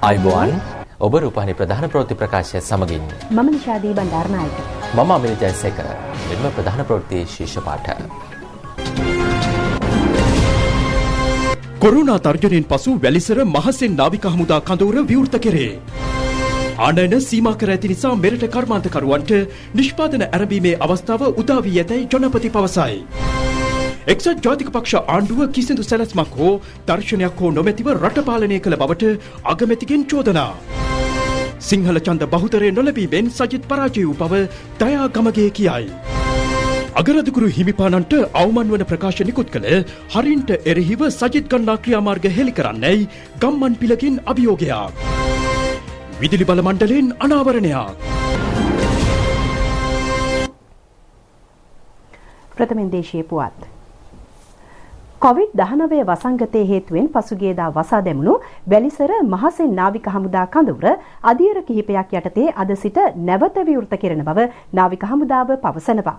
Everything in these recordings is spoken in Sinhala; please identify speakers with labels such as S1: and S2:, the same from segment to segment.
S1: ආයුබෝවන් ඔබ රූපවාහිනී ප්‍රධාන ප්‍රවෘත්ති ප්‍රකාශය සමගින්
S2: මම නිෂාදී බණ්ඩාරනායක
S1: මම අමිල ජයසේකර මෙන්න ප්‍රධාන ප්‍රවෘත්ති ශීර්ෂ පාඨ
S3: කොරෝනා තර්ජනයෙන් පසු වැලිසර මහසෙන් නාවික හමුදා කඳවුර විවෘත කෙරේ. ආනයන සීමා කර ඇති නිසා මෙරට කර්මාන්තකරුවන්ට නිෂ්පාදන ආරම්භීමේ අවස්ථාව උදා වී ඇතැයි ජනපති පවසයි. එක්සත් ජාතික පක්ෂ ආණ්ඩුව කිසිදු සැලැස්මක් හෝ දර්ශනයක් හෝ නොමැතිව රට පාලනය කළ බවට අගමැතිගෙන් චෝදනා. සිංහල ඡන්ද බහුතරය නොලැබීමෙන් සජිත් පරාජය වූ බව දයා ගමගේ කියයි. අගරදුකුරු හිමිපාණන්ට අවමන් වන ප්‍රකාශ නිකුත් කළ හරින්ට එරෙහිව සජිත් ගන්නා ක්‍රියාමාර්ග හෙළි කරන්නයි ගම්මන් පිලකින් අභියෝගයක්. විදුලි බල මණ්ඩලයෙන් අනාවරණයක්.
S2: ප්‍රථමයෙන් දේශීය පුවත්. COVID-19 වසංගතයේ හේතුවෙන් පසුගියදා වසා දැමුණු වැලිසර මහසෙන් නාවික හමුදා කඳවුර අධීර කිහිපයක් යටතේ අද සිට නැවත විවෘත කෙරෙන බව නාවික හමුදාව පවසනවා.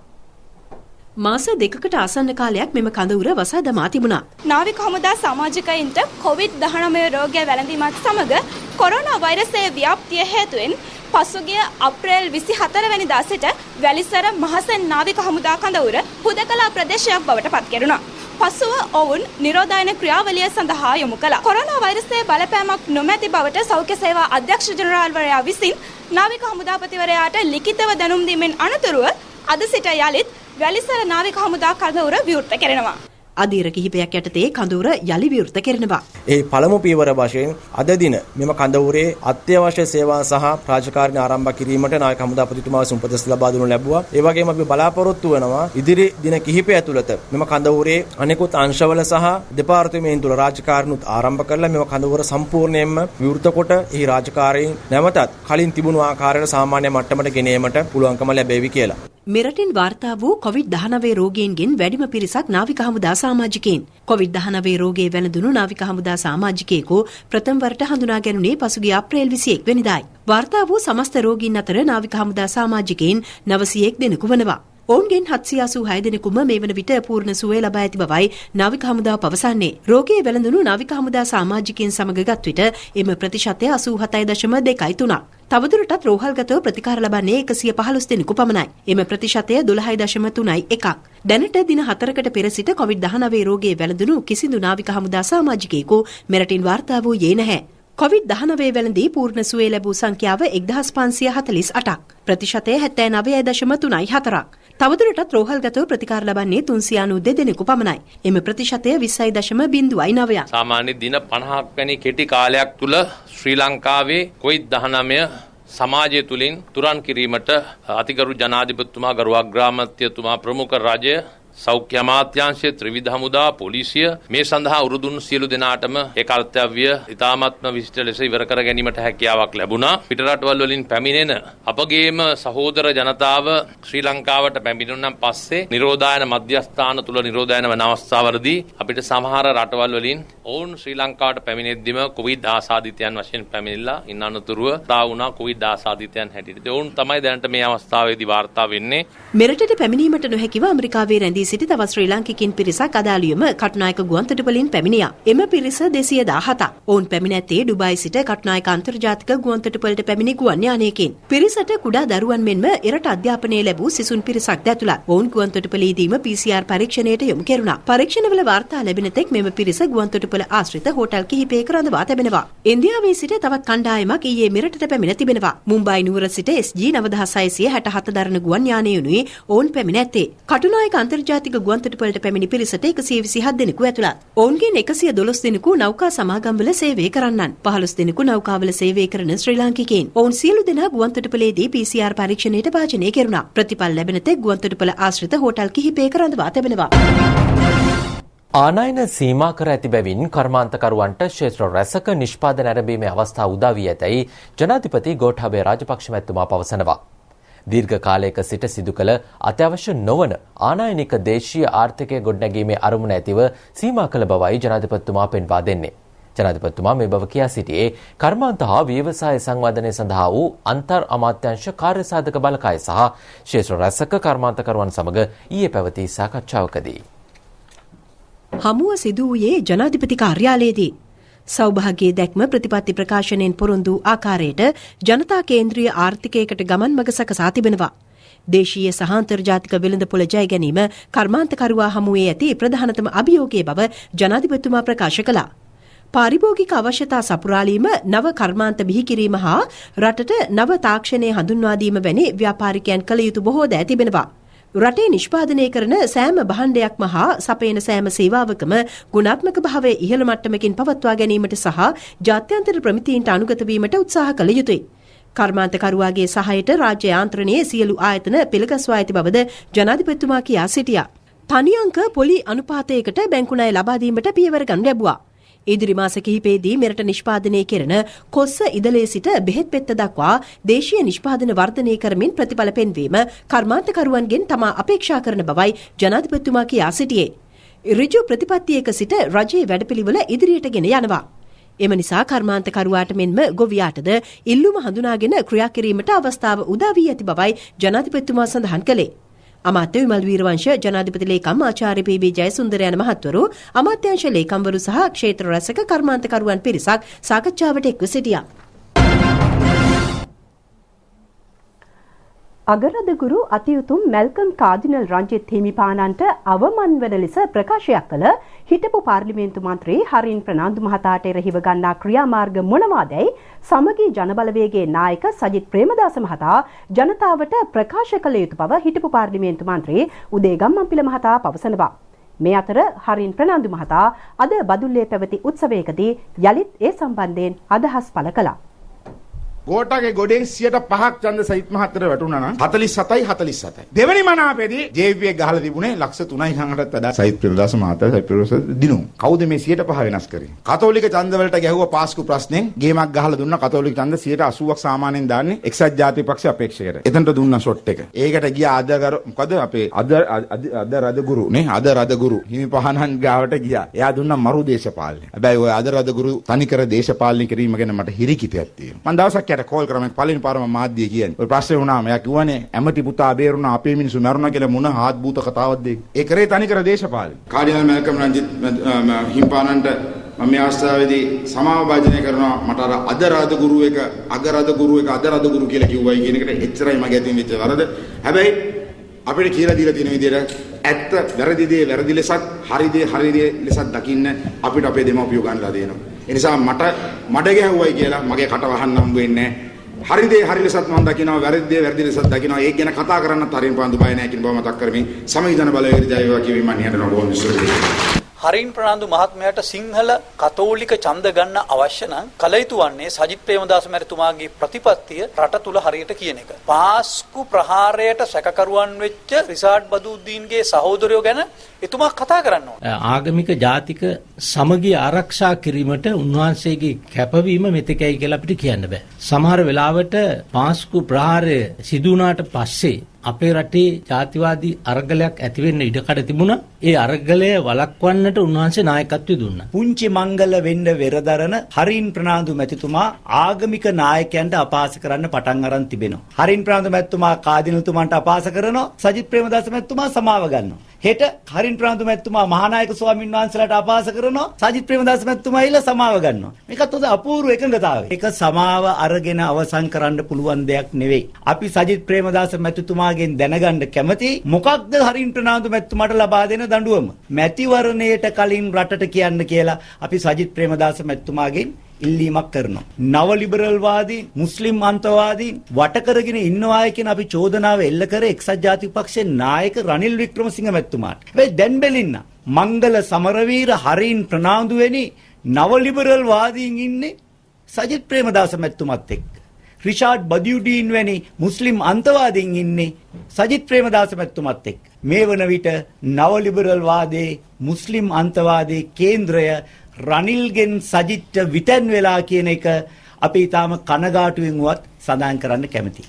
S4: මාස දෙකකට ආසන්න කාලයක් මෙම කඳවුර වසා දමා තිබුණා.
S5: නාවික හමුදා සමාජිකයින්ට COVID-19 රෝගය වැළඳීමත් සමග කොරෝනා වෛරසයේ ව්‍යාප්තිය හේතුවෙන් පසුගිය අප්‍රේල් 24 වෙනිදා සිට වැලිසර මහසෙන් නාවික හමුදා කඳවුර හුදකලා ප්‍රදේශයක් බවට පත් කෙරුණා. පසුව ඔවුන් නිරෝධායන ක්‍රියාවලිය සඳහා යොමු කළා. කොරෝනා වෛරසයේ බලපෑමක් නොමැති බවට සෞඛ්‍ය සේවා අධ්‍යක්ෂ ජෙනරාල්වරයා විසින් නාවික හමුදාපතිවරයාට ලිඛිතව දැනුම් දීමෙන් අනතුරුව අද සිට යලිත් වැලිසර නාවික හමුදා කඳවුර විවෘත කෙරෙනවා.
S4: අධීර කිහිපයක් යටතේ කඳවුර යලි විවෘත කෙරෙනවා.
S6: ඒ පළමු පියවර වශයෙන් අද දින මෙම කඳවුරේ අත්‍යවශ්‍ය සේවා සහ රාජකාරී ආරම්භ කිරීමට නායක හමුදාපතිතුමා උපදෙස් ලබා දුන්නු ලැබුවා. ඒ වගේම අපි බලාපොරොත්තු වෙනවා ඉදිරි දින කිහිපය ඇතුළත මෙම කඳවුරේ අනෙකුත් අංශවල සහ දෙපාර්තමේන්තුවල රාජකාරීනුත් ආරම්භ කරලා මෙම කඳවුර සම්පූර්ණයෙන්ම විවෘත කොට එහි රාජකාරීන් නැවතත් කලින් තිබුණු ආකාරයට සාමාන්‍ය මට්ටමට ගෙනීමට පුළුවන්කම ලැබෙවි කියලා.
S4: මෙරටින් වාර්තා වූ COVID-19 රෝගීන්ගෙන් වැඩිම පිරිසක් නාවික හමුදා සමාජිකයින්. COVID-19 රෝගයේ වැළඳුණු නාවික හමුදා සමාජිකයෙකු ප්‍රථම වරට හඳුනා ගැනුණේ පසුගිය අප්‍රේල් 21 වෙනිදායි. වාර්තා වූ සමස්ත රෝගීන් අතර නාවික හමුදා සමාජිකයින් 901 දෙනෙකු වනවා. ඔවුන්ගෙන් 786 දෙනෙකුම මේ වන විට පූර්ණ සුවය ලබා ඇති බවයි නාවික හමුදාව පවසන්නේ. රෝගයේ වැළඳුණු නාවික හමුදා සමාජිකයින් සමග ගත් විට එම ප්‍රතිශතය 87.2.3ක්. තවදුරටත් රෝහල්ගතව ප්‍රතිකාර ලබන්නේ 115 දෙනෙකු පමණයි. එම ප්‍රතිශතය 12.3.1ක්. දැනට දින 4කට පෙර සිට COVID-19 රෝගයේ වැළඳුණු කිසිදු නාවික හමුදා සමාජිකයෙකු මෙරටින් වාර්තා වූයේ නැහැ. COVID-19 වැළඳී පූර්ණ සුවය ලැබූ සංඛ්‍යාව 1548ක්. ප්‍රතිශතය 79.34ක්. තවදුරටත් රෝහල්ගතව ප්‍රතිකාර ලබන්නේ 392 දෙනෙකු පමණයි. එම ප්‍රතිශතය 20.09ක්.
S7: සාමාන්‍ය දින 50ක් වැනි කෙටි කාලයක් තුල ශ්‍රී ලංකාවේ COVID-19 සමාජය තුලින් තුරන් කිරීමට අතිගරු ජනාධිපතිතුමා ගරු අග්‍රාමාත්‍යතුමා ප්‍රමුඛ රජය සෞඛ්‍ය අමාත්‍යාංශය ත්‍රිවිධ හමුදා පොලිසිය මේ සඳහා උරුදුන් සියලු දෙනාටම ඒ කර්තව්‍ය ඉතාමත්ම විශිෂ්ට ලෙස ඉවර කර ගැනීමට හැකියාවක් ලැබුණා. පිටරටවල් වලින් පැමිණෙන අපගේම සහෝදර ජනතාව ශ්‍රී ලංකාවට පැමිණුණන් පස්සේ නිරෝධායන මධ්‍යස්ථාන තුල නිරෝධායන වන අවස්ථාවවලදී අපිට සමහර රටවල් වලින් ඔවුන් ශ්‍රී ලංකාවට පැමිණෙද්දිම කොවිඩ් ආසාදිතයන් වශයෙන් පැමිණිලා ඉන්න අනතුරුව තා වුණා කොවිඩ් ආසාදිතයන් හැටියට. ඔවුන් තමයි දැනට මේ අවස්ථාවේදී වාර්තා වෙන්නේ.
S4: මෙරටට පැමිණීමට නොහැකිව ඇමරිකාවේ රැඳී සිටි තවත් ශ්‍රී ලාංකිකින් පිරිසක් අදාළියම කටුනායක ගුවන්තොටුපළින් පැමිණියා. එම පිරිස 217ක්. ඔවුන් පැමිණ ඇත්තේ ඩුබායි සිට කටුනායක අන්තර්ජාතික ගුවන්තොටුපළට පැමිණි ගුවන් යානයකින්. පිරිසට කුඩා දරුවන් මෙන්ම එරට අධ්‍යාපනය ලැබූ සිසුන් පිරිසක් ඇතුළත්. ඔවුන් ගුවන්තොටුපළේදීම PCR පරීක්ෂණයට යොමු කෙරුණා. පරීක්ෂණවල වාර්තා ලැබෙන තෙක් මෙම පිරිස ගුවන්තොටුපළ ආශ්‍රිත හෝටල් කිහිපයක රඳවා තිබෙනවා. ඉන්දියාවේ සිට තවත් කණ්ඩායමක් ඊයේ මෙරටට පැමිණ තිබෙනවා. මුම්බායි නුවර සිට SG 9667 දරන ගුවන් යානයනුයි ඔවුන් පැමිණ ඇත්තේ. කටුනායක අන්තර්ජාතික ගුවන්තොටුපළට පැමිණි පිරිසට 127 දෙනෙකු ඇතුළත්. ඔවුන්ගෙන් 112 දෙනෙකු නෞකා සමාගම්වල සේවය කරන්නන්. 15 දෙනෙකු නෞකාවල සේවය කරන ශ්‍රී ලාංකිකයින්. ඔවුන් සියලු දෙනා ගුවන්තොටුපළේදී PCR පරීක්ෂණයට භාජනය කෙරුණා. ප්‍රතිඵල ලැබෙන තෙක් ගුවන්තොටුපළ ආශ්‍රිත හෝටල් කිහිපයක රඳවා තිබෙනවා.
S1: ආනයන සීමා කර ඇති බැවින් කර්මාන්තකරුවන්ට ක්ෂේත්‍ර රැසක නිෂ්පාදන ආරම්භීමේ අවස්ථා උදා වී ඇතැයි ජනාධිපති ගෝඨාභය රාජපක්ෂ මැතිතුමා පවසනවා. දීර්ඝ කාලයක සිට සිදු කළ අත්‍යවශ්‍ය නොවන ආනයනික දේශීය ආර්ථිකය ගොඩනැගීමේ අරමුණ ඇතිව සීමා කළ බවයි ජනාධිපතිතුමා පෙන්වා දෙන්නේ. ජනාධිපතිතුමා මේ බව කියා සිටියේ කර්මාන්ත හා ව්‍යවසාය සංවර්ධනය සඳහා වූ අන්තර් අමාත්‍යාංශ කාර්යසාධක බලකාය සහ ක්ෂේත්‍ර රැසක කර්මාන්තකරුවන් සමග ඊයේ පැවති සාකච්ඡාවකදී.
S4: හමුව සිදු වූයේ ජනාධිපති කාර්යාලයේදී. සෞභාග්‍යයේ දැක්ම ප්‍රතිපත්ති ප්‍රකාශනයෙන් පොරොන්දු ආකාරයට ජනතා කේන්ද්‍රීය ආර්ථිකයකට ගමන් මඟ සකසා තිබෙනවා. දේශීය සහ අන්තර්ජාතික වෙළඳපොළ ජය ගැනීම කර්මාන්තකරුවා හමුවේ ඇති ප්‍රධානතම අභියෝගයේ බව ජනාධිපතිතුමා ප්‍රකාශ කළා. පාරිභෝගික අවශ්‍යතා සපුරාලීම, නව කර්මාන්ත බිහි කිරීම හා රටට නව තාක්ෂණය හඳුන්වා දීම වැනි ව්‍යාපාරිකයන් කළ යුතු බොහෝ දෑ තිබෙනවා. රටේ නිෂ්පාදනය කරන සෑම භාණ්ඩයක්ම හා සපයන සෑම සේවාවකම ගුණාත්මක භාවය ඉහළ මට්ටමකින් පවත්වා ගැනීමට සහ ජාත්‍යන්තර ප්‍රමිතීන්ට අනුගත වීමට උත්සාහ කළ යුතුයි. කර්මාන්තකරුවාගේ සහායට රාජ්‍ය යාන්ත්‍රණයේ සියලු ආයතන පෙළගස්වා ඇති බවද ජනාධිපතිතුමා කියා සිටියා. තනි අංක පොලි අනුපාතයකට බැංකු ණය ලබා දීමට පියවර ගනු ලැබුවා. ඉදිරි මාස කිහිපයේදී මෙරට නිෂ්පාදනය කෙරෙන කොස්ස ඉදලේ සිට බෙහෙත් පෙත්ත දක්වා දේශීය නිෂ්පාදන වර්ධනය කරමින් ප්‍රතිඵල පෙන්වීම කර්මාන්තකරුවන්ගෙන් තමා අපේක්ෂා කරන බවයි ජනාධිපතිතුමා කියා සිටියේ. ඍජු ප්‍රතිපත්තියක සිට රජයේ වැඩපිළිවෙල ඉදිරියට ගෙන යනවා. එම නිසා කර්මාන්තකරුවාට මෙන්ම ගොවියාටද ඉල්ලුම හඳුනාගෙන ක්‍රියා කිරීමට අවස්ථාව උදා වී ඇති බවයි ජනාධිපතිතුමා සඳහන් කළේ. අමාත්‍ය විමල් වීරවංශ, ජනාධිපති ලේකම් ආචාර්ය පී.බී. ජයසුන්දර යන මහත්වරු, අමාත්‍යාංශ ලේකම්වරු සහ ක්ෂේත්‍ර රැසක කර්මාන්තකරුවන් පිරිසක් සාකච්ඡාවට එක්ව සිටියා.
S2: අගරදගුරු අතිඋතුම් මැල්කම් කාදිනල් රංජිත් හිමිපාණන්ට අවමන් වන ලෙස ප්‍රකාශයක් කළ හිටපු පාර්ලිමේන්තු මන්ත්‍රී හරින් ප්‍රනාන්දු මහතාට එරෙහිව ගන්නා ක්‍රියාමාර්ග මොනවාදැයි සමගී ජනබලවේගයේ නායක සජිත් ප්‍රේමදාස මහතා ජනතාවට ප්‍රකාශ කළ යුතු බව හිටපු පාර්ලිමේන්තු මන්ත්‍රී උදේ ගම්මන්පිල මහතා පවසනවා. මේ අතර හරින් ප්‍රනාන්දු මහතා අද බදුල්ලේ පැවති උත්සවයකදී යලිත් ඒ සම්බන්ධයෙන් අදහස් පළ කළා.
S8: ගෝඨාගේ ගොඩෙන් 5% ඡන්ද සහිත මහත්තර වැටුණා නම් 47යි 47යි. දෙවෙනි මනාපෙදී ජේ.වී.එක ගහලා තිබුණේ ලක්ෂ 3යි කනටත් වඩා සහිත ප්‍රේමදාස මහත්තයා සහිත ප්‍රේමදාස දිනු. කවුද මේ 5% වෙනස් කරේ? කතෝලික ඡන්ද වලට ගැහුවා පාස්කු ප්‍රශ්නෙන් ගේමක් ගහලා දුන්නා. කතෝලික ඡන්ද 80ක් සාමාන්‍යයෙන් දාන්නේ එක්සත් ජාතික පක්ෂ අපේක්ෂකයට. එතනට දුන්නා ෂොට් එක. ඒකට ගියා මොකද අපේ අද රදගුරු නේ අද රදගුරු හිමිපහණන් ගාවට ගියා. එයා දුන්නා මරු දේශපාලනය. හැබැයි ඔය අද රදගුරු තනිකර දේශපාලනය කිරීම ගැන මට හිරිකිතයක් තියෙනවා. මම දවසක් කෝල් කරා මම පළවෙනි පාරම මාධ්‍ය කියන්නේ. ඔය ප්‍රශ්නේ වුණාම එයා කිව්වනේ ඇමති පුතා බේරුණා අපේ මිනිස්සු මරුණා කියලා මොන හාත් භූත කතාවක්ද ඒක. ඒ කරේ තනිකර දේශපාලනය. කාඩිනල් මැල්කම් රංජිත් හිම්පාණන්ට මම මේ අවස්ථාවේදී සමාව භාජනය කරනවා. මට අර අද රදගුරු එක අද රදගුරු කියලා කිව්වයි කියන එකට එච්චරයි මගේ අතින් වෙච්ච වරද. හැබැයි අපිට කියලා දීලා තියෙන විදිහට ඇත්ත වැරදි දේ වැරදි ලෙසත් හරි දේ ලෙසත් දකින්න අපිට අපේ දෙමව්පියෝ ගන්නලා දෙනවා. ඒ නිසා මට මඩ ගැහුවයි කියලා මගේ කට වහන්න හම්බ වෙන්නේ නැහැ. හරි දේ හරි ලෙසත් මම දකිනවා, වැරදි දේ වැරදි ලෙසත් දකිනවා. ඒක ගැන කතා කරන්නත් හරින් පාන්දු බය නැහැ කියන බව මතක් කරමින් සමගි ජන බලවේග ජය වේවා කියමින් මම නිහඬව බොහොම ස්තුතියි.
S9: හරින් ප්‍රනාන්දු මහත්මයාට සිංහල කතෝලික ඡන්ද ගන්න අවශ්‍ය නම් කල යුතු වන්නේ සජිත් ප්‍රේමදාස මැතිතුමාගේ ප්‍රතිපත්තිය රට තුල හරියට කියන එක. පාස්කු ප්‍රහාරයට සැකකරුවන් වෙච්ච රිසාඩ් බදුද්දීන්ගේ සහෝදරයෝ ගැන එතුමා කතා කරන්න ඕනේ.
S10: ආගමික ජාතික සමගිය ආරක්ෂා කිරීමට උන්වහන්සේගේ කැපවීම මෙතෙකයි කියලා අපිට කියන්න බෑ. සමහර වෙලාවට පාස්කු ප්‍රහාරය සිදු වුණාට පස්සේ අපේ රටේ ජාතිවාදී අරගලයක් ඇති වෙන්න ඉඩකඩ තිබුණා. ඒ අරගලය වළක්වන්නට උන්වහන්සේ නායකත්වය දුන්නා.
S11: පුංචි මංගල වෙන්න වෙරදරන හරින් ප්‍රනාන්දු මැතිතුමා ආගමික නායකයන්ට අපහාස කරන්න පටන් අරන් තිබෙනවා. හරින් ප්‍රනාන්දු මැතිතුමා කාදිනතුමන්ට අපහාස කරනවා. සජිත් ප්‍රේමදාස මැතිතුමා සමාව ගන්නවා. හෙට හරින් ප්‍රනාන්දු මැතිතුමා මහානායක ස්වාමීන් වහන්සේලාට අපහාස කරනවා. සජිත් ප්‍රේමදාස මැතිතුමා ඊළ සමාව ගන්නවා. මේකත් හොඳ අපූර්ව එකඟතාවය. ඒක සමාව අරගෙන අවසන් කරන්න පුළුවන් දෙයක් නෙවෙයි. අපි සජිත් ප්‍රේමදාස මැතිතුමාගෙන් දැනගන්න කැමති මොකක්ද හරින් ප්‍රනාන්දු මැතිතුමාට ලබා දෙන දඬුවම. මැතිවරණයට කලින් රටට කියන්න කියලා අපි සජිත් ප්‍රේමදාස මැතිතුමාගෙන් ඉල්ලීමක් කරනවා. නව ලිබරල් වාදී මුස්ලිම් අන්තවාදී වට කරගෙන ඉන්නවා කියන අපි චෝදනාව එල්ල කර එක්සත් ජාතික පක්ෂයේ නායක රනිල් වික්‍රමසිංහ මැතිතුමාට. හැබැයි දැන් බැලින්න මංගල සමරවීර හරින් ප්‍රනාන්දු වෙනි නව ලිබරල් වාදීන් ඉන්නේ සජිත් ප්‍රේමදාස මැතිතුමත් එක්ක. රිෂාඩ් බදියුඩීන් වැනි මුස්ලිම් අන්තවාදීන් ඉන්නේ සජිත් ප්‍රේමදාස මැතිතුමත් එක්ක. මේ වන විට නව ලිබරල් වාදයේ මුස්ලිම් අන්තවාදයේ කේන්ද්‍රය රනිල්ගෙන් සජිත්ට විතැන් වෙලා කියන එක අපි ඊටාම කනගාටුවෙන්වත් සඳහන් කරන්න කැමතියි.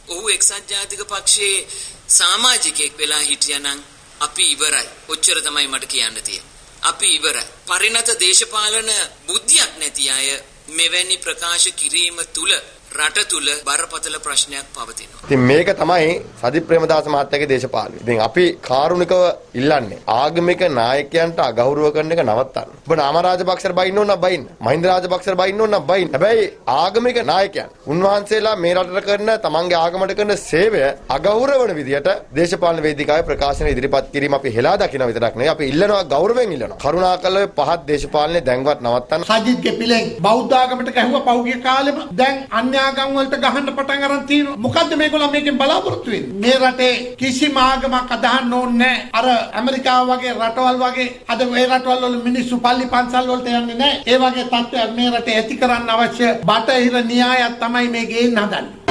S12: ඔහු එක්සත් ජාතික පක්ෂයේ සමාජිකයෙක් වෙලා හිටියානම් අපි ඉවරයි. ඔච්චර තමයි මට කියන්න තියෙන්නේ. අපි ඉවරයි. පරිණත දේශපාලන බුද්ධියක් නැති අය මෙවැනි ප්‍රකාශ කිරීම තුල රට තුල බරපතල ප්‍රශ්නයක් පවතිනවා.
S13: ඉතින් මේක තමයි සජිත් ප්‍රේමදාස මහත්තයාගේ දේශපාලනය. ඉතින් අපි කාරුණිකව ඉල්ලන්නේ ආගමික නායකයන්ට අගෞරව කරන එක නවත්තන්න. ඔබ නාම රාජපක්ෂට බයින්න ඕන නම් බයින්න. මහින්ද රාජපක්ෂට බයින්න ඕන නම් බයින්න. හැබැයි ආගමික නායකයන් උන්වහන්සේලා මේ රටට කරන තමන්ගේ ආගමට කරන සේවය අගෞරවන විදියට දේශපාලන වේදිකාවේ ප්‍රකාශන ඉදිරිපත් කිරීම අපි හෙලා දකින්න විතරක් නෙවෙයි අපි ඉල්ලනවා ගෞරවයෙන් ඉල්ලනවා. කරුණාකරලා පහත් දේශපාලනේ දැන්වත් නවත්තන්න.
S14: සජිත්ගේ පිළෙන් බෞද්ධ ආගමට ගැහුවා පෞගේ කාලෙම දැන් අන්‍ය ආගම් වලට ගහන්න පටන් අරන් තියෙනවා. මොකද්ද මේගොල්ලෝ මේකෙන් බලාපොරොත්තු වෙන්නේ? මේ රටේ කිසිම ආගමක් අදහන්න ඕනේ නැහැ. අර ඇමරිකාව වගේ රටවල් වගේ අද මේ රටවල් වල මිනිස්සු පල්ලි පන්සල් වලට යන්නේ නැහැ. ඒ වගේ තත්ත්වයක් මේ රටේ ඇති කරන්න අවශ්‍ය බටහිර න්‍යායයක් තමයි මේ ගේන්න හදන්නේ.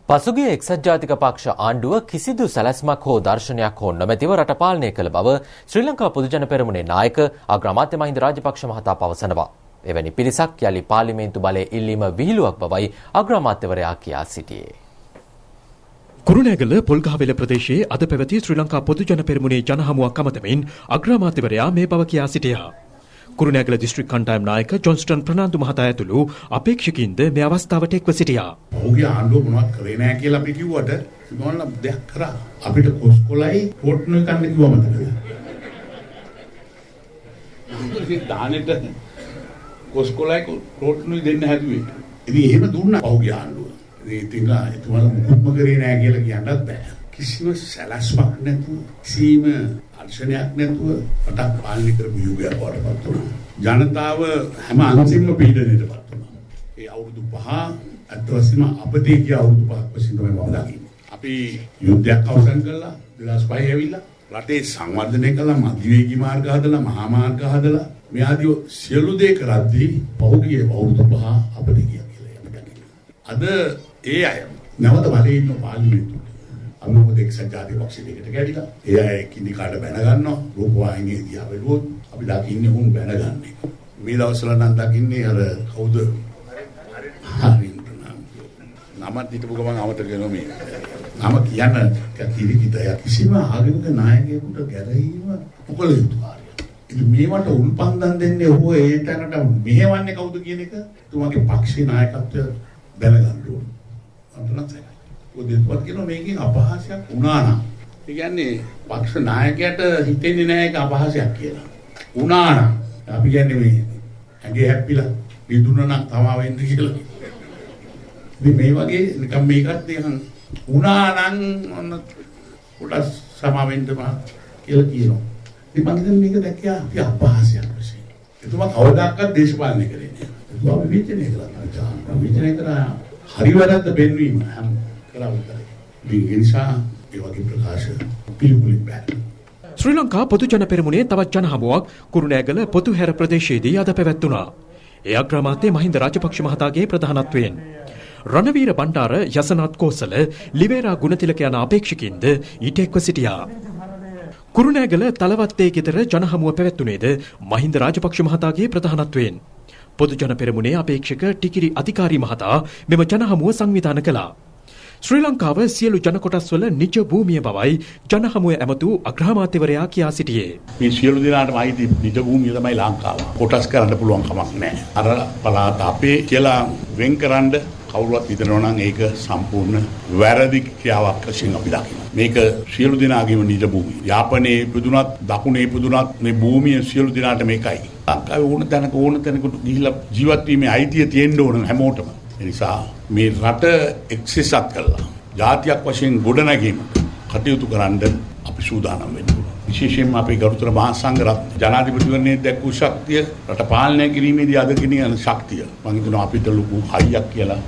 S1: පසුගිය එක්සත් ජාතික පක්ෂ ආණ්ඩුව කිසිදු සැලැස්මක් හෝ දර්ශනයක් හෝ නොමැතිව රට පාලනය කළ බව ශ්‍රී ලංකා පොදුජන පෙරමුණේ නායක අග්‍රාමාත්‍ය මහින්ද රාජපක්ෂ මහතා පවසනවා. එවැනි පිරිසක් යලි පාර්ලිමේන්තු බලය ඉල්ලීම විහිළුවක් බවයි අග්‍රාමාත්‍යවරයා කියා සිටියේ.
S3: කුරුණෑගල පොල්ගහවෙල ප්‍රදේශයේ අද පැවති ශ්‍රී ලංකා පොදුජන පෙරමුණේ ජනහමුවක් අමතමින් අග්‍රාමාත්‍යවරයා මේ බව කියා සිටියා. කුරුණෑගල දිස්ත්‍රික් කණ්ඩායම් නායක ජොන්ස්ටන් ප්‍රනාන්දු මහතා ඇතුළු අපේක්ෂකින්ද මේ අවස්ථාවට එක්ව සිටියා.
S8: ඔහුගේ ආණ්ඩුව මොනවත් කරේ නැහැ කියලා අපි කිව්වට මොන දෙයක් කරා. අපිට කොස්කොලයි පොට්නුයි කන්න කිව්වම මතකද? ඉතින් දානෙට කොස්කොලයි පොට්නුයි දෙන්න හැදුවේ. ඉතින් එහෙම දුන්නා ඔහුගේ ආණ්ඩුව. ඉතින් ඒතුමාලා මුකුත්ම කරේ නැහැ කියලා කියන්නත් බෑ. කිසිම සැලැස්මක් නැතුව කිසිම අර්ශනයක් නැතුව රටක් පාලනය කරපු යුගයක් වඩපත් වුණා. ජනතාව හැම අංශෙම පීඩනයටපත් වුණා. ඒ අවුරුදු 5 අත් වශයෙන්ම අපදී කිය අවුරුදු 5ක් වශයෙන් තමයි මම දකින්නේ. අපි යුද්ධයක් අවසන් කළා 2005 ඇවිල්ලා රටේ සංවර්ධනය කළා, මධ්‍යවේගී මාර්ග හදලා, මහා මාර්ග හදලා මේ ආදී සියලු දේ කරද්දී පහුගිය අවුරුදු 5 අපදී කිය කියලා මම දකිනවා. අද ඒ අය නැවත බලේ ඉන්න පාර්ලිමේන්තුවේ අනුමත එක්සත් ජාතික පක්ෂ දෙකට ගැටිලා ඒ අය කිනි කාට බැන ගන්නවා රූපවාහිනියේ දිහා බැලුවොත් අපි දකින්නේ උන් බැනගන්නේ මේ දවස්වල නම් දකින්නේ අර කවුද හරින් නම දිටපු ගමන් අමතක වෙනවා මේ නම කියන්න කිරිකිතය කිසිම ආගමික නායකයෙකුට ගැරහීම මොකල යුතු කාර්යයක්. ඉතින් මේවට උල්පන්දම් දෙන්නේ ඔහු ඒ තැනට මෙහෙවන්නේ කවුද කියන එක තුමාගේ පක්ෂේ නායකත්වය දැනගන්න ඕනේ. අන්තරත් ඔදෙත්වත් කියනවා මේකෙන් අපහාසයක් වුණා නම් ඒ කියන්නේ පක්ෂ නායකයාට හිතෙන්නේ නැහැ ඒක අපහාසයක් කියලා. වුණා නම් අපි කියන්නේ මේ ඇඟේ හැප්පිලා විදුණා නම් තමා වෙන්නේ කියලා. ඉතින් මේ වගේ නිකම් මේකත් නිකන් වුණා නම් ඔන්න කොටස් සමා වෙන්න බා කියලා කියනවා. ඉතින් මම හිතන්නේ මේක දැක්කා අපි අපහාසයක් වශයෙන්. එතුමා කවදාකවත් දේශපාලනය කරේ නෑ. එතුමා විචනය කළා. විචනය කරා හරි වැරද්ද පෙන්වීම හැම
S3: ශ්‍රී ලංකා පොදුජන පෙරමුණේ තවත් ජනහමුවක් කුරුණෑගල පොතුහැර ප්‍රදේශයේදී අද පැවැත්වුණා. ඒ අග්‍රාමාත්‍ය මහින්ද රාජපක්ෂ මහතාගේ ප්‍රධානත්වයෙන් රණවීර බණ්ඩාර, යසනාත් කෝසල, ලිවේරා ගුණතිලක යන අපේක්ෂකින්ද ඊට එක්ව සිටියා. කුරුණෑගල තලවත්තේ ගෙදර ජනහමුව පැවැත්වුණේද මහින්ද රාජපක්ෂ මහතාගේ ප්‍රධානත්වයෙන්. පොදුජන පෙරමුණේ අපේක්ෂක ටිකිරි අධිකාරී මහතා මෙම ජනහමුව සංවිධානය කළා. ශ්‍රී ලංකාව සියලු ජන කොටස්වල නිජ භූමිය බවයි ජනහමුවේ ඇමතු අග්‍රාමාත්‍යවරයා කියා සිටියේ.
S8: මේ සියලු දෙනාටම අයිති නිජ භූමිය තමයි ලංකාව. කොටස් කරන්න පුළුවන් කමක් නැහැ. අර පළාත අපේ කියලා වෙන්කරන්න කවුරුවත් හිතනවා නම් ඒක සම්පූර්ණ වැරදි ක්‍රියාවක් වශයෙන් අපි දකිනවා. මේක සියලු දෙනාගේම නිජ භූමිය. යාපනයේ ඉපදුනත් දකුණේ ඉපදුනත් මේ භූමිය සියලු දෙනාට මේකයි. ලංකාවේ ඕන තැනකට ගිහිලා ජීවත් වීමේ අයිතිය තියෙන්න ඕන හැමෝටම. ඒ නිසා මේ රට එක්සෙසත් කළා. ජාතියක් වශයෙන් ගොඩනැගීමට කටයුතු කරන්න අපි සූදානම් වෙන්න ඕන. විශේෂයෙන්ම අපේ ගරුතර මහා සංඝරත්නය ජනාධිපතිවරණයේ දැක්වූ ශක්තිය, රට පාලනය කිරීමේදී අද ගෙනියන ශක්තිය මම හිතනවා අපිට ලොකු හයියක් කියලා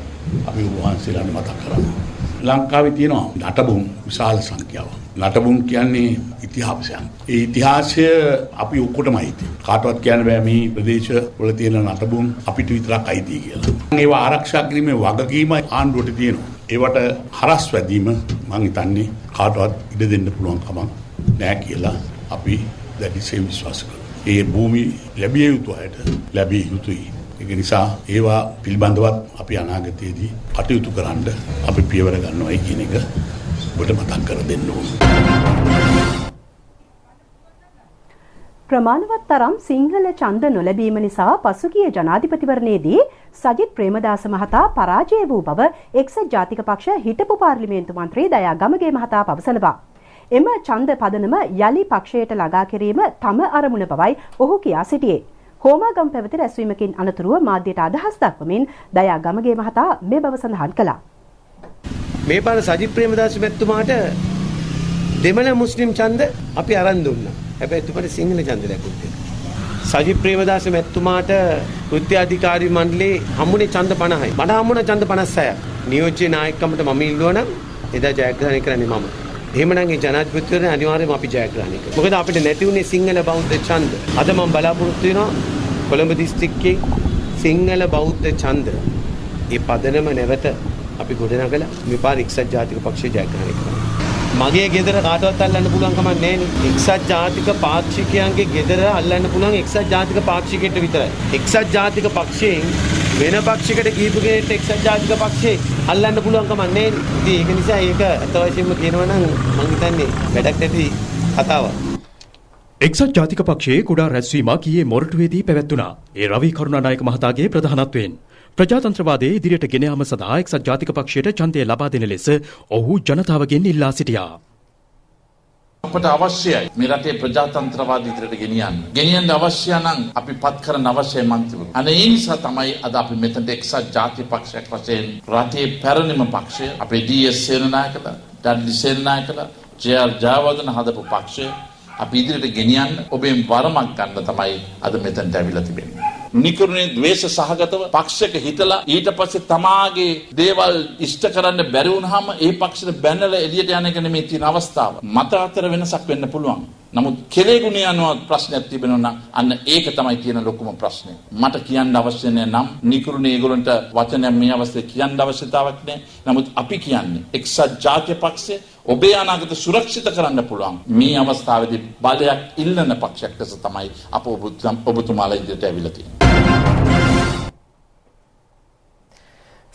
S8: අපි වහන්සේලාට මතක් කරගන්න. ලංකාවේ තියෙනවා නටබුන් විශාල සංඛ්‍යාවක්. නටබුන් කියන්නේ ඉතිහාසයක්. ඒ ඉතිහාසය අපි ඔක්කොටම අයිති. කාටවත් කියන්න බෑ මේ ප්‍රදේශවල තියෙන නටබුන් අපිට විතරක් අයිති කියලා. ඒවා ආරක්ෂා කිරීමේ වගකීම ආණ්ඩුවට තියෙනවා. ඒවට හරස් වැදීම මම හිතන්නේ කාටවත් ඉඩ දෙන්න පුළුවන් කමක් නෑ කියලා අපි දැඩිසේ විශ්වාස කරනවා. ඒ භූමි ලැබිය යුතු අයට ලැබිය යුතුයි. ඒක නිසා ඒවා පිළිබඳවත් අපි අනාගතයේදී කටයුතු කරන්න අපි පියවර ගන්නවායි කියන එක ඔබට මතක් කර දෙන්න ඕන.
S2: ප්‍රමාණවත් තරම් සිංහල ඡන්ද නොලැබීම නිසා පසුගිය ජනාධිපතිවරණයේදී සජිත් ප්‍රේමදාස මහතා පරාජය වූ බව එක්සත් ජාතික පක්ෂ හිටපු පාර්ලිමේන්තු මන්ත්‍රී දයා ගමගේ මහතා පවසනවා. එම ඡන්ද පදනම යලි පක්ෂයට ළඟා කිරීම තම අරමුණ බවයි ඔහු කියා සිටියේ. හෝමාගම් පැවති රැස්වීමකින් අනතුරුව මාධ්‍යට අදහස් දක්වමින් දයා ගමගේ මහතා මේ බව සඳහන් කළා.
S15: මේ පාර සජිත් ප්‍රේමදාස මැතිතුමාට දෙමළ මුස්ලිම් ඡන්ද අපි අරන් දුන්නා. හැබැයි එතුමාට සිංහල ඡන්ද ලැබුණේ. සජිත් ප්‍රේමදාස මැතිතුමාට කෘත්‍යාධිකාරී මණ්ඩලයේ හම්බුනේ ඡන්ද 50යි. මට හම්බුණා ඡන්ද 56ක්. නියෝජ්‍ය නායකකමට මම ඉල්ලුවා නම් එදා ජයග්‍රහණය කරන්නේ මම. එහෙමනම් ඒ ජනාධිපතිවරණය අනිවාර්යයෙන්ම අපි ජයග්‍රහණය කරමු. මොකද අපිට නැති වුණේ සිංහල බෞද්ධ ඡන්ද. අද මම බලාපොරොත්තු වෙනවා කොළඹ දිස්ත්‍රික්කයේ සිංහල බෞද්ධ ඡන්ද. ඒ පදනම නැවත අපි ගොඩනගලා මේ පාර එක්සත් ජාතික පක්ෂය ජයග්‍රහණය කරනවා. මගේ ගෙදර කාටවත් අල්ලන්න පුළුවන් කමක් නැහැ නේ. එක්සත් ජාතික පාක්ෂිකයන්ගේ ගෙදර අල්ලන්න පුළුවන් එක්සත් ජාතික පාක්ෂිකයට විතරයි. එක්සත් ජාතික පක්ෂයෙන් වෙන පක්ෂයකට ගිහිපු කෙනෙක්ට එක්සත් ජාතික පක්ෂේ අල්ලන්න පුළුවන් කමක් නැහැ නේ. ඉතින් ඒක නිසා ඒක අත වශයෙන්ම කියනවා නම් මම හිතන්නේ වැඩක් නැති කතාවක්.
S3: එක්සත් ජාතික පක්ෂයේ කුඩා රැස්වීමක් ඊයේ මොරටුවේදී පැවැත්වුණා. ඒ රවි කරුණානායක මහතාගේ ප්‍රධානත්වයෙන් ප්‍රජාතන්ත්‍රවාදයේ ඉදිරියට ගෙන යාම සඳහා එක්සත් ජාතික පක්ෂයට ඡන්දය ලබා දෙන ලෙස ඔහු ජනතාවගෙන් ඉල්ලා සිටියා.
S16: අපට අවශ්‍යයි මේ රටේ ප්‍රජාතන්ත්‍රවාදය ඉදිරියට ගෙනියන්න. ගෙනියන්න අවශ්‍ය නම් අපි පත් කරන අවශ්‍ය මන්ත්‍රීවරු. අනේ ඒ නිසා තමයි අද අපි මෙතනට එක්සත් ජාතික පක්ෂයක් වශයෙන් රටේ පැරණිම පක්ෂය අපේ ඩී.එස්. සේනනායකලා, ඩඩ්ලි සේනනායකලා, ජේ.ආර්. ජයවර්ධන හදපු පක්ෂය අපි ඉදිරියට ගෙනියන්න ඔබෙන් වරමක් ගන්න තමයි අද මෙතනට ඇවිල්ලා තිබෙන්නේ. නිකරුණේ ද්වේෂ සහගතව පක්ෂයක හිතලා ඊට පස්සේ තමාගේ දේවල් ඉෂ්ට කරන්න බැරි වුණාම ඒ පක්ෂෙට බැනලා එළියට යන එක නෙමෙයි තියෙන අවස්ථාව. මත අතර වෙනසක් වෙන්න පුළුවන්. නමුත් කෙලේ ගුණ යනවා ප්‍රශ්නයක් තිබෙනවා නම් අන්න ඒක තමයි තියෙන ලොකුම ප්‍රශ්නේ. මට කියන්න අවශ්‍ය නම් නිකරුණේ ඒගොල්ලන්ට වචනයක් මේ අවස්ථාවේ කියන්න අවශ්‍යතාවක් නැහැ. නමුත් අපි කියන්නේ එක්සත් ජාතික පක්ෂය ඔබේ අනාගත සුරක්ෂිත කරන්න පුළුවන් මේ අවස්ථාවේදී බලයක් ඉල්ලන පක්ෂයක් ලෙස තමයි අප ඔබතුමාලා ඉදිරියට ඇවිල්ලා තියෙන්නේ.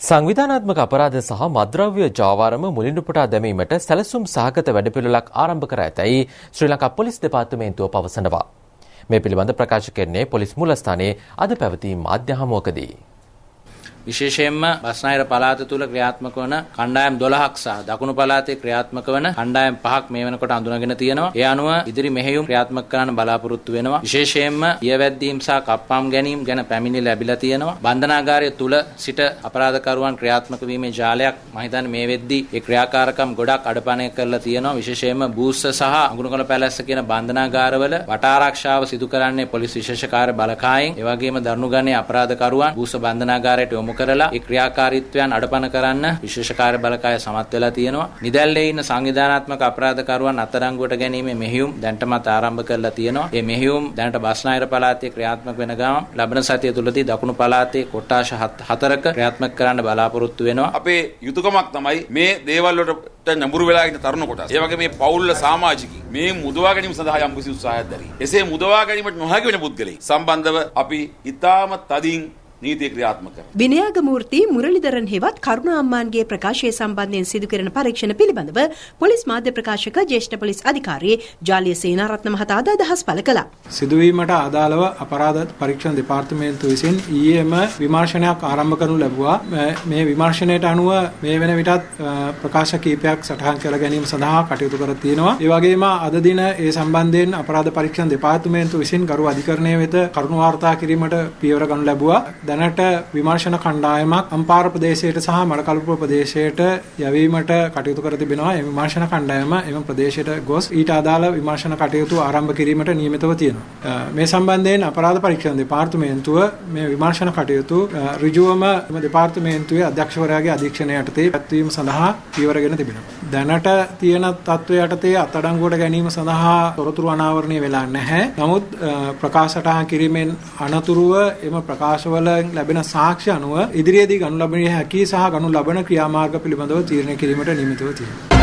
S1: සංවිධානාත්මක අපරාධ සහ මද්‍රව්‍ය ජාවාරම මුලින්ුපුටා දැමීමට සැලසුම් සහගත වැඩපිළිවෙලක් ආරම්භ කර ඇතැයි ශ්‍රී ලංකා පොලිස් දෙපාර්තමේන්තුව පවසනවා. මේ පිළිබඳ ප්‍රකාශ කෙරෙන්නේ පොලිස් මූලස්ථානයේ අද පැවති මාධ්‍ය හමුවකදී.
S17: විශේෂයෙන්ම බස්නාහිර පළාත තුල ක්‍රියාත්මක වන කණ්ඩායම් 12ක් සහ දකුණු පළාතේ ක්‍රියාත්මක වන කණ්ඩායම් 5ක් මේ වෙනකොට අඳුනගෙන තියෙනවා. ඒ අනුව ඉදිරි මෙහෙයුම් ක්‍රියාත්මක කරන්න බලාපොරොත්තු වෙනවා. විශේෂයෙන්ම ඊයවැද්දීම් සහ කප්පාම් ගැනීම ගැන පැමිණිලි ලැබිලා තියෙනවා. බන්ධනාගාරය තුල සිට අපරාධකරුවන් ක්‍රියාත්මක වීමේ ජාලයක් මම හිතන්නේ මේ වෙද්දී ඒ ක්‍රියාකාරකම් ගොඩක් අඩපණය කරලා තියෙනවා. විශේෂයෙන්ම බූස්ස සහ අඟුණුකල පැලැස්ස කියන බන්ධනාගාරවල වට ආරක්ෂාව සිදු කරන්නේ පොලිස් විශේෂ කාර්ය බලකායෙන්. ඒ වගේම දරුණුගන්නේ අපරාධකරුවන් බූස්ස බන්ධනාගාරයට යොමු කරලා ඒ ක්‍රියාකාරීත්වයන් අඩපණ කරන්න විශේෂ කාර්ය බලකාය සමත් වෙලා තියෙනවා. නිදැල්ලේ ඉන්න සංවිධානාත්මක අපරාධකරුවන් අත්අඩංගුවට ගැනීමේ මෙහෙයුම් දැනටමත් ආරම්භ කරලා තියෙනවා. මේ මෙහෙයුම් දැනට බස්නාහිර පළාතේ ක්‍රියාත්මක වෙන ගමන් ලබන සතිය තුලදී දකුණු පළාතේ කොට්ටාශ 4ක ක්‍රියාත්මක කරන්න බලාපොරොත්තු වෙනවා.
S18: අපේ යුතුයකමක් තමයි මේ දේවල් වලට නඹුරු වෙලා ඉන්න තරුණ කොටස. ඒ වගේ මේ පෞල්ල සමාජිකයින් මේ මුදවා ගැනීම සඳහා යම් කිසි උත්සාහයක් දැරී. එසේ මුදවා ගැනීමට නොහැකි වෙන පුද්ගලයන් සම්බන්ධව අපි ඊටාම තදින් නීතිය ක්‍රියාත්මක කරනවා.
S4: විනයාගමූර්ති මුරලිදරන් හෙවත් කරුණා අම්මාන්ගේ ප්‍රකාශය සම්බන්ධයෙන් සිදු කරන පරීක්ෂණ පිළිබඳව පොලිස් මාධ්‍ය ප්‍රකාශක ජ්‍යෙෂ්ඨ පොලිස් අධිකාරී ජාලිය සේනාරත්න මහතා අදහස් පළ කළා.
S19: සිදුවීමට අදාළව අපරාධ පරීක්ෂණ දෙපාර්තමේන්තුව විසින් ඊයේම විමර්ශනයක් ආරම්භ කරනු ලැබුවා. මේ විමර්ශනයට අනුව මේ වෙන විටත් ප්‍රකාශ කීපයක් සටහන් කර ගැනීම සඳහා කටයුතු කර තියෙනවා. ඒ වගේම අද දින ඒ සම්බන්ධයෙන් අපරාධ පරීක්ෂණ දෙපාර්තමේන්තුව විසින් ගරු අධිකරණය වෙත කරුණු වාර්තා කිරීමට පියවර ගනු ලැබුවා. දැනට විමර්ශන කණ්ඩායමක් අම්පාර ප්‍රදේශයට සහ මඩකලපුව ප්‍රදේශයට යැවීමට කටයුතු කර තිබෙනවා. මේ විමර්ශන කණ්ඩායම එම ප්‍රදේශයට ගොස් ඊට අදාළ විමර්ශන කටයුතු ආරම්භ කිරීමට නියමිතව තියෙනවා. මේ සම්බන්ධයෙන් අපරාධ පරීක්ෂණ දෙපාර්තමේන්තුව මේ විමර්ශන කටයුතු ඍජුවම දෙපාර්තමේන්තුවේ අධ්‍යක්ෂවරයාගේ අධීක්ෂණය යටතේ පැවැත්වීම සඳහා පියවරගෙන තිබෙනවා. දැනට තියෙන තත්ත්වය යටතේ අත්අඩංගුවට ගැනීම සඳහා තොරතුරු අනාවරණය වෙලා නැහැ. නමුත් ප්‍රකාශටහන් කිරීමෙන් අනතුරුව එම ප්‍රකාශවල ලැබෙන සාක්ෂි අනුව ඉදිරියේදී ගනු ලබන හැකි සහ ගනු ලබන ක්‍රියාමාර්ග පිළිබඳව තීරණය කිරීමට නියමිතව තියෙනවා.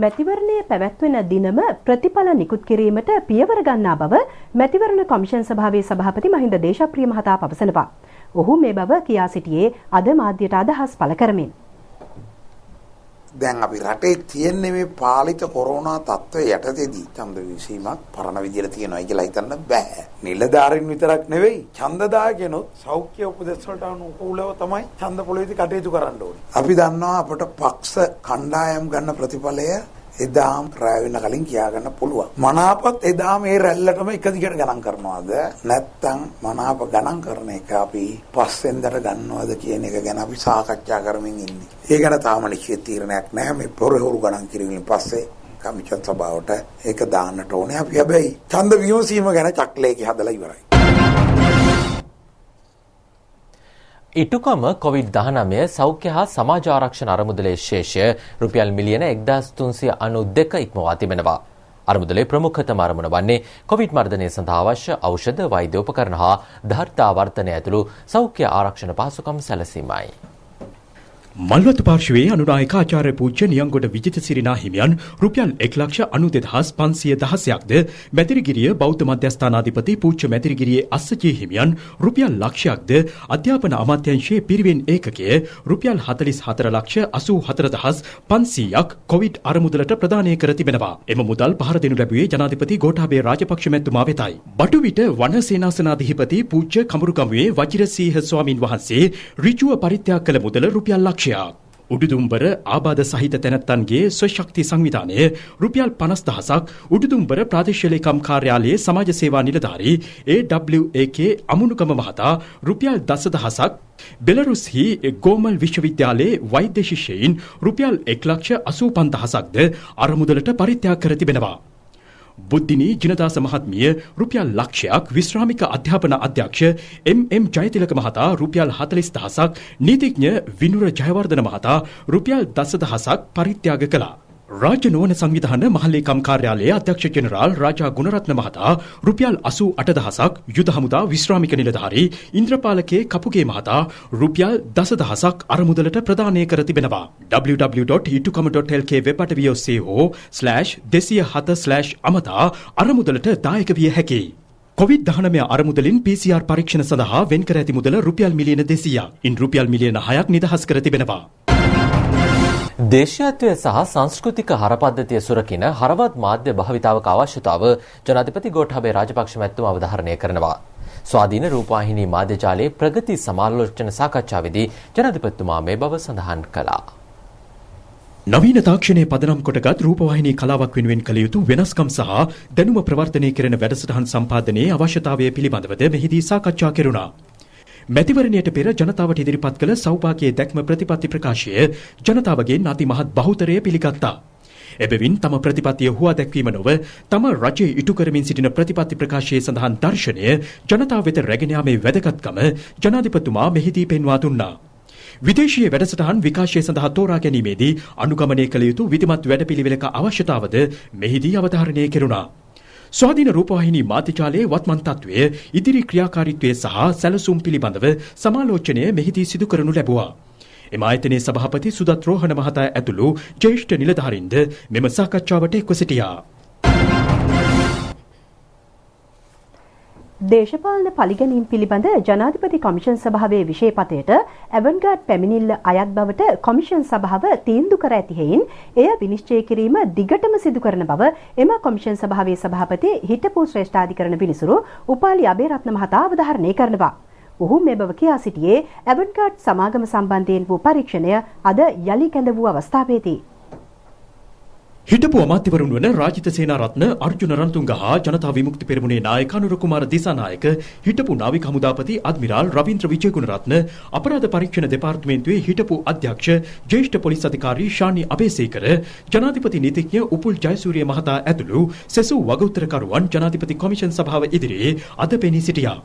S2: මැතිවරණයේ පැවැත්වෙන දිනම ප්‍රතිඵල නිකුත් කිරීමට පියවර ගන්නා බව මැතිවරණ කොමිෂන් සභාවේ සභාපති මහින්ද දේශප්‍රිය මහතා පවසනවා. ඔහු මේ බව කියා සිටියේ අද මාධ්‍යට අදහස් පළ කරමින්.
S20: දැන් අපි රටේ තියෙන්නේ මේ පාලිත කොරෝනා තත්ත්වය යටතේදී ඡන්ද විසීමක් පරණ විදියට තියනවා කියලා හිතන්න බෑ. නිලධාරීන් විතරක් නෙවෙයි ඡන්දදායකයන්ොත් සෞඛ්‍ය උපදෙස් වලට අනුකූලව තමයි ඡන්ද පොළොවේදී කටයුතු කරන්න ඕනේ. අපි දන්නවා අපට පක්ෂ කණ්ඩායම් ගන්න ප්‍රතිඵලය එදාම රැ වෙන කලින් කියා ගන්න පුළුවන්. මනාපත් එදාම මේ රැල්ලටම එක දිගට ගණන් කරනවද නැත්නම් මනාප ගණන් කරන එක අපි පස්සෙන්දට ගන්නවද කියන එක ගැන අපි සාකච්ඡා කරමින් ඉන්නේ. ඒ ගැන තාම නිශ්චිත තීරණයක් නැහැ. මේ පොරහුරු ගණන් කිරීමෙන් පස්සේ කමිෂන් සභාවට ඒක දාන්නට ඕනේ. අපි හැබැයි ඡන්ද විමසීම ගැන චක්ලේකේ හදලා ඉවරයි.
S1: ඉටුකම කොවිඩ්-19 සෞඛ්‍ය හා සමාජ ආරක්ෂණ අරමුදලේ ශේෂය රුපියල් මිලියන 1392 ඉක්මවා තිබෙනවා. අරමුදලේ ප්‍රමුඛතම අරමුණ වන්නේ කොවිඩ් මර්ධනය සඳහා අවශ්‍ය ඖෂධ, වෛද්‍ය උපකරණ හා ධාර්තාවර්තනය ඇතුළු සෞඛ්‍ය ආරක්ෂණ පහසුකම් සැලසීමයි.
S3: මල්වතු පාර්ශවයේ අනුනායක ආචාර්ය පූජ්‍ය නියංගොඩ විජිතසිරි නාහිමියන් රුපියල් 1,92,516ක්ද මැදිරිගිරිය බෞද්ධ මධ්‍යස්ථානාධිපති පූජ්‍ය මැදිරිගිරියේ අස්සජී හිමියන් රුපියල් ලක්ෂයක්ද අධ්‍යාපන අමාත්‍යාංශයේ පිරිවෙන් ඒකකය රුපියල් 44,84,500ක් කොවිඩ් අරමුදලට ප්‍රදානය කර තිබෙනවා. එම මුදල් පහර දෙනු ලැබුවේ ජනාධිපති ගෝඨාභය රාජපක්ෂ මැතිතුමා වෙතයි. බටුවිට වන සේනාසනාධිපති පූජ්‍ය කමරුගමුවේ වජිරසීහ ස්වාමින් වහන්සේ ඍජුව පරිත්‍යාග කළ මුදල රුපියල් ලක්ෂයක්. උඩුදුම්බර ආබාධ සහිත තැනැත්තන්ගේ ස්වශක්ති සංවිධානය රුපියල් 50,000ක් උඩුදුම්බර ප්‍රාදේශීය ලේකම් කාර්යාලයේ සමාජ සේවා නිලධාරී AWAK අමුණුකම මහතා රුපියල් 10,000ක් බෙලරුස්හි ගෝමල් විශ්වවිද්‍යාලයේ වෛද්‍ය ශිෂ්‍යයින් රුපියල් 1,85,000ක්ද අරමුදලට පරිත්‍යාග කර තිබෙනවා. බුද්ධිනී ජිනදාස මහත්මිය රුපියල් ලක්ෂයක් විශ්‍රාමික අධ්‍යාපන අධ්‍යක්ෂ එම් ජයතිලක මහතා රුපියල් 40,000ක් නීතිඥ විනුර ජයවර්ධන මහතා රුපියල් 10,000ක් පරිත්‍යාග කළා. රාජ්‍ය නොවන සංවිධාන මහලේකම් කාර්යාලයේ අධ්‍යක්ෂ ජෙනරාල් රාජා ගුණරත්න මහතා රුපියල් 88,000ක් යුද හමුදා විශ්‍රාමික නිලධාරී ඉන්ද්‍රපාලකේ කපුගේ මහතා රුපියල් 10,000ක් අරමුදලට ප්‍රදානය කර තිබෙනවා. www.itukama.lk වෙබ් අඩවිය ඔස්සේ හෝ /207/අමතා අරමුදලට දායක විය හැකියි. කොවිඩ්-19 අරමුදලින් PCR පරීක්ෂණ සඳහා වෙන් කර ඇති මුදල රුපියල් මිලියන 200ක්. ඉන් රුපියල් මිලියන 6ක් නිදහස් කර තිබෙනවා.
S1: දේශීයත්වය සහ සංස්කෘතික හරපද්ධතිය සුරකින හරවත් මාධ්‍ය භාවිතාවක අවශ්‍යතාව ජනාධිපති ගෝඨාභය රාජපක්ෂ මැතිතුමා අවධාරණය කරනවා. ස්වාධීන රූපවාහිනී මාධ්‍ය ජාලයේ ප්‍රගති සමාලෝචන සාකච්ඡාවේදී ජනාධිපතිතුමා මේ බව සඳහන් කළා.
S3: නවීන තාක්ෂණයේ පදනම් කොටගත් රූපවාහිනී කලාවක් වෙනුවෙන් කළ යුතු වෙනස්කම් සහ දැනුම ප්‍රවර්ධනය කරන වැඩසටහන් සම්පාදනයේ අවශ්‍යතාවය පිළිබඳවද මෙහිදී සාකච්ඡා කෙරුණා. මැතිවරණයට පෙර ජනතාවට ඉදිරිපත් කළ සෞභාග්‍යයේ දැක්ම ප්‍රතිපත්ති ප්‍රකාශය ජනතාවගෙන් අතිමහත් බහුතරය පිළිගත්තා. එබැවින් තම ප්‍රතිපත්තිය හුවා දැක්වීම නොව තම රජය ඉටු කරමින් සිටින ප්‍රතිපත්ති ප්‍රකාශයේ සඳහන් දර්ශනය ජනතාව වෙත රැගෙන යාමේ වැදගත්කම ජනාධිපතිතුමා මෙහිදී පෙන්වා දුන්නා. විදේශීය වැඩසටහන් විකාශය සඳහා තෝරා ගැනීමේදී අනුගමනය කළ යුතු විධිමත් වැඩපිළිවෙලක අවශ්‍යතාවද මෙහිදී අවධාරණය කෙරුණා. ස්වාධීන රූපවාහිනී මාධ්‍ය ජාලයේ වත්මන් තත්වය ඉදිරි ක්‍රියාකාරීත්වය සහ සැලසුම් පිළිබඳව සමාලෝචනය මෙහිදී සිදු කරනු ලැබුවා. එම ආයතනයේ සභාපති සුදත් රෝහණ මහතා ඇතුළු ජ්‍යෙෂ්ඨ නිලධාරීන්ද මෙම සාකච්ඡාවට එක්ව සිටියා.
S2: දේශපාලන පරිගැනීම් පිළිබඳ ජනාධිපති කොමිෂන් සභාවේ විශේෂපතයට ඇවන්ගාඩ් පැමිණිල්ල අයත් බවට කොමිෂන් සභාව තීන්දුව කර ඇති හේයින් එය විනිශ්චය කිරීම දිගටම සිදු කරන බව එම කොමිෂන් සභාවේ සභාපති හිටපු ශ්‍රේෂ්ඨාධිකරණ විනිසුරු උපාලි අබේරත්න මහතා අවධාරණය කරනවා. ඔහු මේ බව කියා සිටියේ ඇවන්ගාඩ් සමාගම සම්බන්ධයෙන් වූ පරීක්ෂණය අද යලි කැඳ වූ අවස්ථාවේදී.
S3: හිටපු අමාත්‍යවරුන් වන රාජිත සේනාරත්න අර්ජුන රන්තුංග හා ජනතා විමුක්ති පෙරමුණේ නායක අනුර කුමාර දිසානායක හිටපු නාවික හමුදාපති අද්මිරාල් රවීන්ද්‍ර විජයගුණරත්න අපරාධ පරීක්ෂණ දෙපාර්තමේන්තුවේ හිටපු අධ්‍යක්ෂ ජ්‍යෙෂ්ඨ පොලිස් අධිකාරී ශානි අබේසේකර ජනාධිපති නීතිඥ උපුල් ජයසූරිය මහතා ඇතුළු සෙසු වගඋත්තරකරුවන් ජනාධිපති කොමිෂන් සභාව ඉදිරියේ අද පෙනී සිටියා.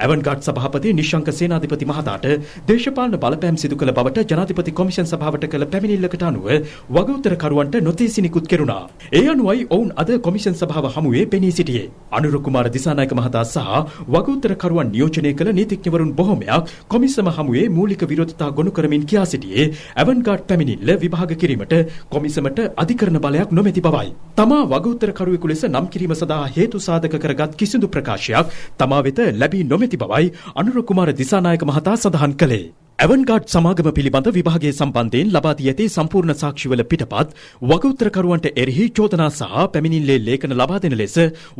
S3: ඇවන්ගාඩ් සභාපති නිශංක සේනාධිපති මහතාට දේශපාලන බලපෑම් සිදු කළ බවට ජනාධිපති කොමිෂන් සභාවට කළ පැමිණිල්ලකට අනුව වගඋත්තරකරුවන්ට නොතීසි නිකුත් කෙරුණා. ඒ අනුවයි ඔවුන් අද කොමිෂන් සභාව හමුවේ පෙනී සිටියේ. අනුර කුමාර දිසානායක මහතා සහ වගඋත්තරකරුවන් නියෝජනය කළ නීතිඥවරුන් බොහෝමයක් කොමිසම හමුවේ මූලික විරෝධතා ගොනු කරමින් කියා සිටියේ ඇවන්ගාඩ් පැමිණිල්ල විභාග කිරීමට කොමිසමට අධිකරණ බලයක් නොමැති බවයි. තමා වගඋත්තරකරුවෙකු ලෙස නම් කිරීම සඳහා හේතු සාධක කරගත් කිසිදු ප්‍රකාශයක් තමා වෙත ලැබී නොමැති බවයි අනුර කුමාර දිසානායක මහතා සඳහන් කළේ. ඇවන්ගාඩ් සමාගම පිළිබඳ විභාගයේ සම්බන්ධයෙන් ලබා දී ඇති සම්පූර්ණ සාක්ෂිවල පිටපත් වගඋත්තරකරුවන්ට එරෙහි චෝදනා සහ පැමිණිල්ලේ ලේඛන ලබා දෙන ලෙස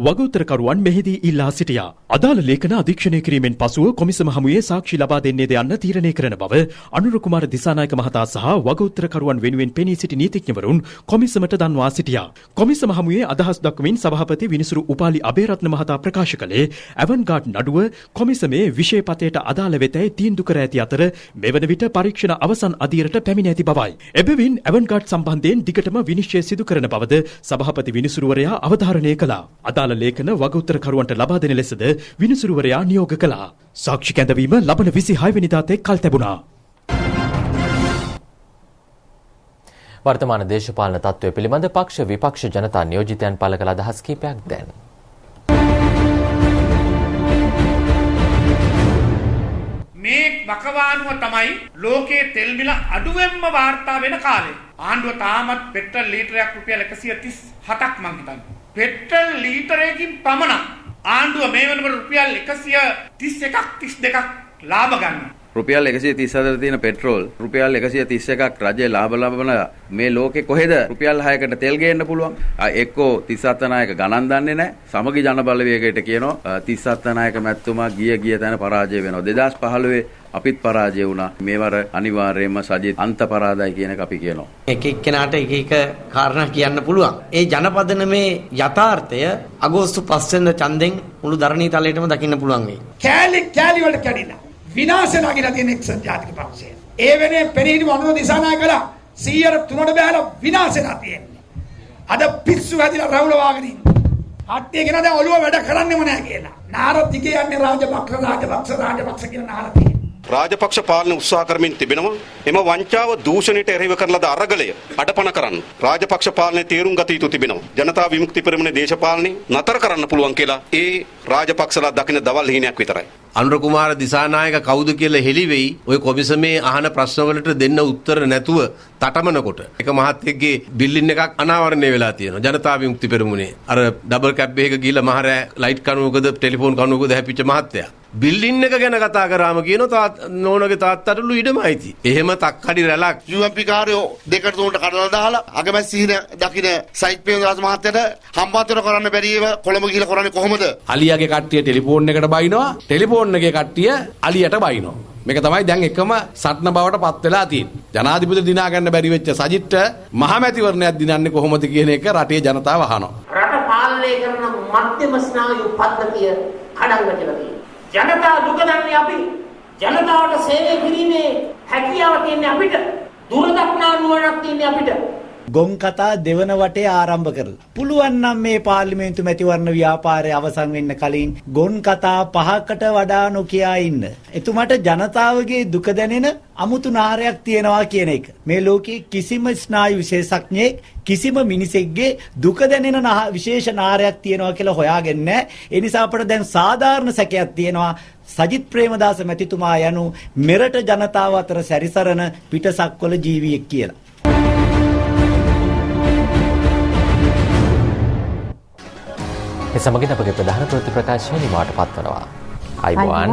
S3: වගඋත්තරකරුවන් මෙහිදී ඉල්ලා සිටියා. අදාළ ලේඛන අධීක්ෂණය කිරීමෙන් පසුව කොමිසම හමුවේ සාක්ෂි ලබා දෙන්නේද යන්න තීරණය කරන බව අනුර කුමාර දිසානායක මහතා සහ වගඋත්තරකරුවන් වෙනුවෙන් පෙනී සිටි නීතිඥවරුන් කොමිසමට දන්වා සිටියා. කොමිසම හමුවේ අදහස් දක්වමින් සභාපති විනිසුරු උපාලි අබේරත්න මහතා ප්‍රකාශ කළේ ඇවන්ගාඩ් නඩුව කොමිසමේ විෂයපතයට අදාළ වෙතැයි තීන්දුව කර ඇති අතර මෙවන විට පරීක්ෂණ අවසන් අදියරට පැමිණ ඇති බවයි. එබැවින් ඇවන්ගාඩ් සම්බන්ධයෙන් දිගටම විනිශ්චය සිදු කරන බවද සභාපති විනිසුරුවරයා අවධාරණය කළා. අදාළ ලේඛන වගඋත්තරකරුවන්ට ලබා දෙන ලෙසද විනිසුරුවරයා නියෝග කළා. සාක්ෂි කැඳවීම ලබන 26 වෙනිදා තෙක් කල් තැබුණා.
S1: වර්තමාන දේශපාලන තත්ත්වය පිළිබඳ පක්ෂ විපක්ෂ ජනතා නියෝජිතයන් පළ කළ අදහස් කිහිපයක් දැන්.
S21: මේ වකවානුව තමයි ලෝකයේ තෙල් මිල අඩුවෙන්ම වාර්තා වෙන කාලේ. ආණ්ඩුව තාමත් පෙට්‍රල් ලීටරයක් රුපියල් 137ක් මං හිතන්නේ. පෙට්‍රල් ලීටරයකින් පමණ ආණ්ඩුව මේ වෙනකොට රුපියල් 131ක් 32ක් ලාභ ගන්නවා.
S22: රුපියල් 134 තියෙන පෙට්‍රෝල් රුපියල් 131ක් රජයේ ලාභ ලබන මේ ලෝකේ කොහෙද රුපියල් 6කට තෙල් ගේන්න පුළුවන්? එක්කෝ 37 නායක ගණන් දන්නේ නැහැ. සමගි ජන බලවේගයට කියනවා 37 නායක මැතිතුමා ගිය තැන පරාජය වෙනවා. 2015 අපිත් පරාජය වුණා. මේවර අනිවාර්යයෙන්ම සජිත් අන්තපරාදයි කියන එක අපි කියනවා.
S23: එක එක්කෙනාට එක එක කාරණා කියන්න පුළුවන්. ඒ ජනපදනමේ යථාර්ථය අගෝස්තු 5 වෙනිදා ඡන්දෙන් මුළු ධරණී තලයටම දකින්න පුළුවන් වෙයි.
S14: කෑලි වලට කැඩිලා විනාශ නගිලා තියෙන එක්සත් ජාතික පක්ෂය. ඒ වෙනේ පෙරහිටි අනුර දිසානායකලා 103ට බහැලා විනාශලා තියෙන්නේ. අද පිස්සු හැදිලා රවුල වාගෙන ඉන්නේ. හට්ටිය කියන දැන් ඔළුව වැඩ කරන්නෙම නැහැ කියලා. නාර දිගේ යන්නේ රාජපක්ෂ කියන නාර තියෙන්නේ.
S24: රාජපක්ෂ පාලන උත්සාහ කරමින් තිබෙනවා. එම වංචාව දූෂණයට එරෙහිව කරන ලද අරගලය අඩපණ කරන්න රාජපක්ෂ පාලනයේ තීරුම් ගත යුතු තිබෙනවා. ජනතා විමුක්ති පෙරමුණේ දේශපාලනේ නතර කරන්න පුළුවන් කියලා ඒ රාජපක්ෂලා දකින දවල් හීනයක් විතරයි.
S25: අනුර කුමාර දිසානායක කවුද කියලා හෙළි වෙයි. ওই කොමිසමේ අහන ප්‍රශ්න වලට දෙන්න උත්තර නැතුව තටමනකොට එක මහත්තයෙක්ගේ බිල්ඩින් එකක් අනාවරණය වෙලා තියෙනවා. ජනතා විමුක්ති පෙරමුණේ අර ඩබල් කැප් එකක ගිහලා මහරෑ ලයිට් කණුවකද ටෙලිෆෝන් කණුවකද හැපිච්ච මහත්තයා බිල්ඩින් එක ගැන කතා කරාම කියනවා නෝනගේ තාත්තටලු ඉඩමයිති. එහෙම තක්කඩි රැලක්
S26: UMP කාර්යෝ දෙකට තුනට කඩලා දාලා අගමැස් සිහින දකින්න සයිට් පේනදාස මහත්තයට හම්බන්තොට කරන්න බැරි ඒවා කොළඹ ගිහලා කරන්නේ කොහොමද?
S27: අලියාගේ කට්ටිය ටෙලිෆෝන් එකට බයිනවා. ටෙලිෆෝන් එකේ කට්ටිය අලියට බයිනවා. මේක තමයි දැන් එකම සටන බවට පත් වෙලා තියෙන්නේ. ජනාධිපති දිනා ගන්න බැරි වෙච්ච සජිත්ට මහමැතිවරණයක් දිනන්නේ කොහොමද කියන එක රටේ ජනතාව අහනවා.
S28: රට පාලනය කරන මධ්‍යම ස්නායු පද්ධතිය කඩංග කියලා තියෙනවා. ජනතා දුක දන්නේ අපි. ජනතාවට සේවය කිරීමේ හැකියාව තියෙන්නේ අපිට. දුරදක්නා නුවණක් තියෙන්නේ අපිට.
S11: ගොන් කතා දෙවන වටේ ආරම්භ කරලා. පුළුවන් නම් මේ පාර්ලිමේන්තු මැතිවරණ ව්‍යාපාරය අවසන් වෙන්න කලින් ගොන් කතා 5කට වඩා නොකියා ඉන්න. එතුමාට ජනතාවගේ දුක දැනෙන අමුතු නාරයක් තියෙනවා කියන එක. මේ ලෝකයේ කිසිම ස්නායු විශේෂඥයෙක් කිසිම මිනිසෙක්ගේ දුක දැනෙන විශේෂ නාරයක් තියෙනවා කියලා හොයාගෙන නැහැ. ඒ නිසා අපට දැන් සාධාරණ සැකයක් තියෙනවා. සජිත් ප්‍රේමදාස මැතිතුමා යනු මෙරට ජනතාව අතර සැරිසරන පිටසක්වල ජීවියෙක් කියලා.
S1: ඒ සමගින් අපගේ ප්‍රධාන ප්‍රතිප්‍රකාශය නිමාවට පත්වනවා. අයිබෝන්